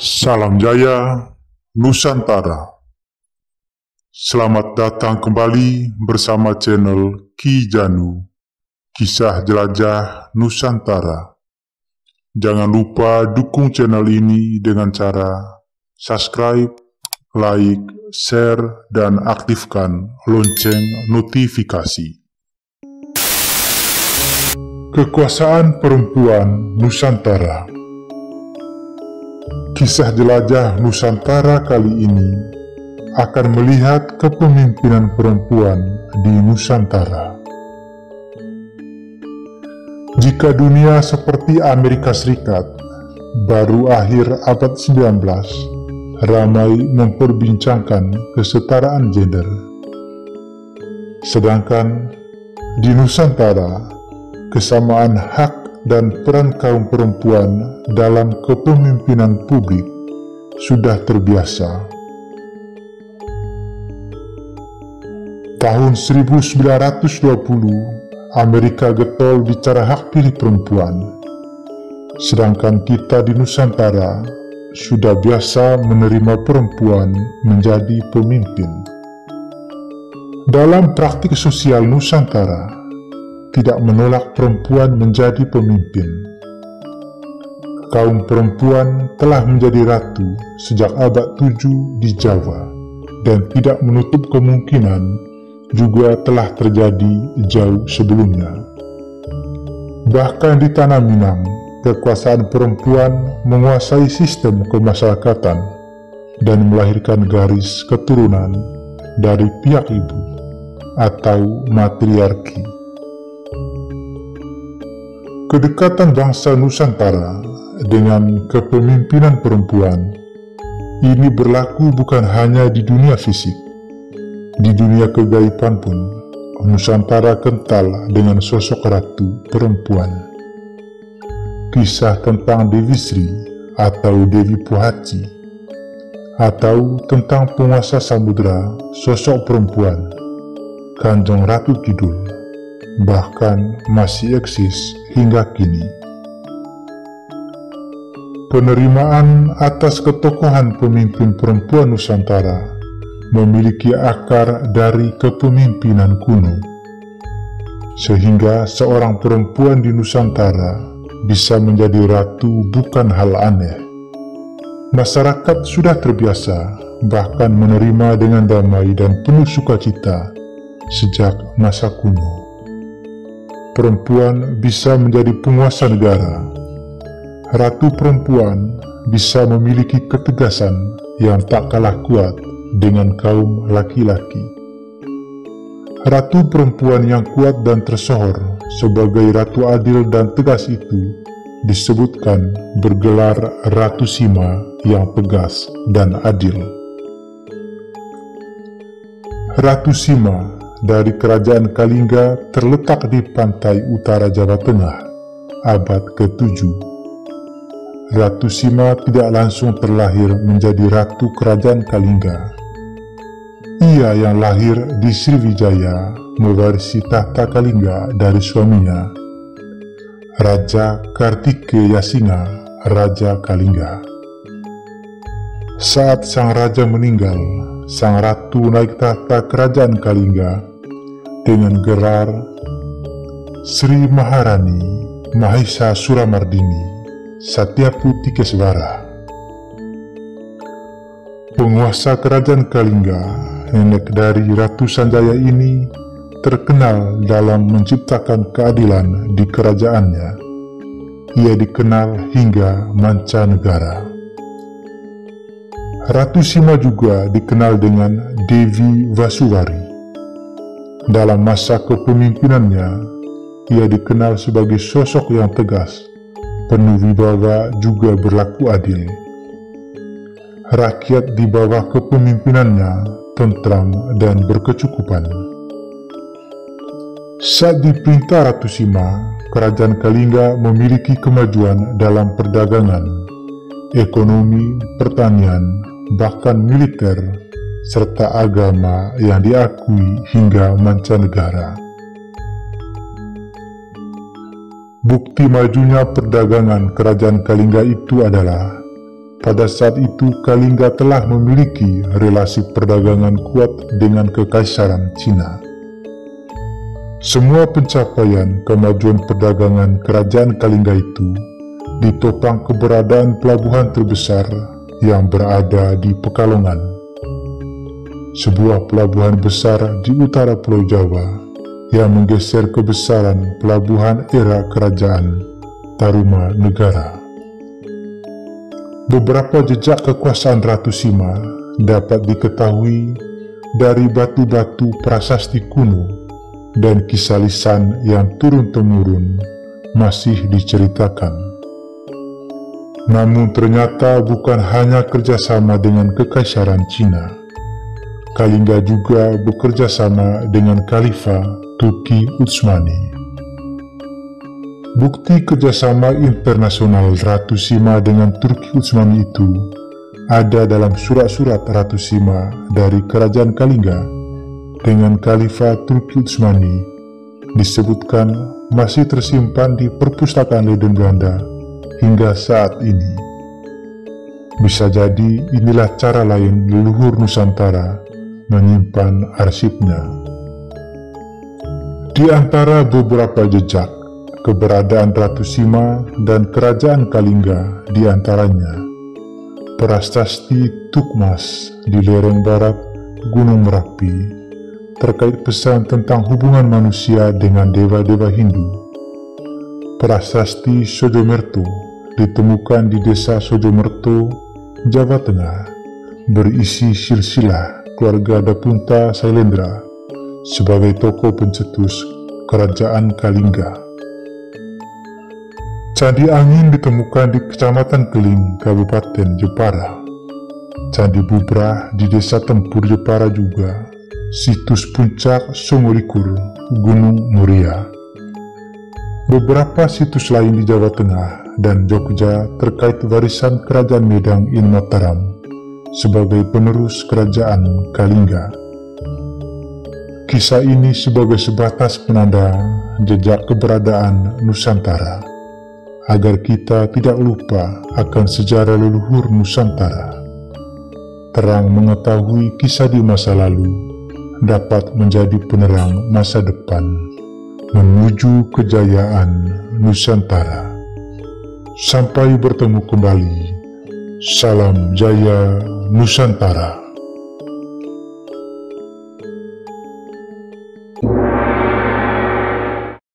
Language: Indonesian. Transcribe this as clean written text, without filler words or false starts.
Salam Jaya Nusantara. Selamat datang kembali bersama channel Ki Janu, Kisah Jelajah Nusantara. Jangan lupa dukung channel ini dengan cara subscribe, like, share, dan aktifkan lonceng notifikasi. Kekuasaan perempuan Nusantara. Kisah Jelajah Nusantara kali ini akan melihat kepemimpinan perempuan di Nusantara. Jika dunia seperti Amerika Serikat baru akhir abad 19 ramai memperbincangkan kesetaraan gender, sedangkan di Nusantara kesamaan hak dan peran kaum perempuan dalam kepemimpinan publik sudah terbiasa. Tahun 1920, Amerika getol bicara hak pilih perempuan, sedangkan kita di Nusantara sudah biasa menerima perempuan menjadi pemimpin. Dalam praktik sosial Nusantara, tidak menolak perempuan menjadi pemimpin. Kaum perempuan telah menjadi ratu sejak abad 7 di Jawa, dan tidak menutup kemungkinan juga telah terjadi jauh sebelumnya. Bahkan di Tanah Minang, kekuasaan perempuan menguasai sistem kemasyarakatan dan melahirkan garis keturunan dari pihak ibu atau matriarki. Kedekatan bangsa Nusantara dengan kepemimpinan perempuan ini berlaku bukan hanya di dunia fisik. Di dunia kegaiban pun, Nusantara kental dengan sosok ratu perempuan. Kisah tentang Dewi Sri atau Dewi Pohaci, atau tentang penguasa samudera sosok perempuan, Kanjeng Ratu Kidul, bahkan masih eksis hingga kini. Penerimaan atas ketokohan pemimpin perempuan Nusantara memiliki akar dari kepemimpinan kuno, sehingga seorang perempuan di Nusantara bisa menjadi ratu bukan hal aneh. Masyarakat sudah terbiasa, bahkan menerima dengan damai dan penuh sukacita sejak masa kuno. Perempuan bisa menjadi penguasa negara. Ratu perempuan bisa memiliki ketegasan yang tak kalah kuat dengan kaum laki-laki. Ratu perempuan yang kuat dan tersohor sebagai ratu adil dan tegas itu disebutkan bergelar Ratu Sima yang tegas dan adil. Ratu Sima dari kerajaan Kalingga terletak di pantai utara Jawa Tengah, abad ke-7. Ratu Sima tidak langsung terlahir menjadi ratu kerajaan Kalingga. Ia yang lahir di Sriwijaya mewarisi tahta Kalingga dari suaminya, Raja Kartikeya Singa, Raja Kalingga. Saat sang raja meninggal, sang ratu naik tahta kerajaan Kalingga dengan gelar Sri Maharani Mahisa Suramardini Satyaputi Keswara. Penguasa kerajaan Kalingga, nenek dari Ratu Sanjaya ini, terkenal dalam menciptakan keadilan di kerajaannya. Ia dikenal hingga mancanegara. Ratu Sima juga dikenal dengan Dewi Vasuwari. Dalam masa kepemimpinannya, ia dikenal sebagai sosok yang tegas, penuh wibawa, juga berlaku adil. Rakyat di bawah kepemimpinannya tentram dan berkecukupan. Saat diperintah Ratu Sima, kerajaan Kalingga memiliki kemajuan dalam perdagangan, ekonomi, pertanian, bahkan militer, serta agama yang diakui hingga mancanegara. Bukti majunya perdagangan kerajaan Kalingga itu adalah pada saat itu Kalingga telah memiliki relasi perdagangan kuat dengan Kekaisaran Cina. Semua pencapaian kemajuan perdagangan kerajaan Kalingga itu ditopang keberadaan pelabuhan terbesar yang berada di Pekalongan, sebuah pelabuhan besar di utara Pulau Jawa yang menggeser kebesaran pelabuhan era kerajaan Tarumanegara. Beberapa jejak kekuasaan Ratu Sima dapat diketahui dari batu-batu prasasti kuno dan kisah lisan yang turun-temurun masih diceritakan. Namun ternyata bukan hanya kerjasama dengan Kekaisaran Cina, Kalingga juga bekerja sama dengan Khalifah Turki Utsmani. Bukti kerjasama internasional Ratu Sima dengan Turki Utsmani itu ada dalam surat-surat Ratu Sima dari Kerajaan Kalingga dengan Khalifah Turki Utsmani, disebutkan masih tersimpan di Perpustakaan Leiden Belanda hingga saat ini. Bisa jadi inilah cara lain leluhur Nusantara menyimpan arsipnya. Di antara beberapa jejak, keberadaan Ratu Sima dan Kerajaan Kalingga di antaranya prasasti Tukmas di lereng barat Gunung Merapi terkait pesan tentang hubungan manusia dengan dewa-dewa Hindu. Prasasti Sojomerto ditemukan di desa Sojomerto, Jawa Tengah, berisi silsilah keluarga Dapunta Sailendra sebagai tokoh pencetus Kerajaan Kalingga. Candi Angin ditemukan di Kecamatan Keling, Kabupaten Jepara. Candi Bubrah di Desa Tempur, Jepara juga. Situs Puncak Songolikur, Gunung Muria. Beberapa situs lain di Jawa Tengah dan Jogja terkait warisan Kerajaan Medang in Mataram sebagai penerus Kerajaan Kalingga. Kisah ini sebagai sebatas penanda jejak keberadaan Nusantara, agar kita tidak lupa akan sejarah leluhur Nusantara. Terang mengetahui kisah di masa lalu dapat menjadi penerang masa depan menuju kejayaan Nusantara. Sampai bertemu kembali. Salam Jaya Nusantara.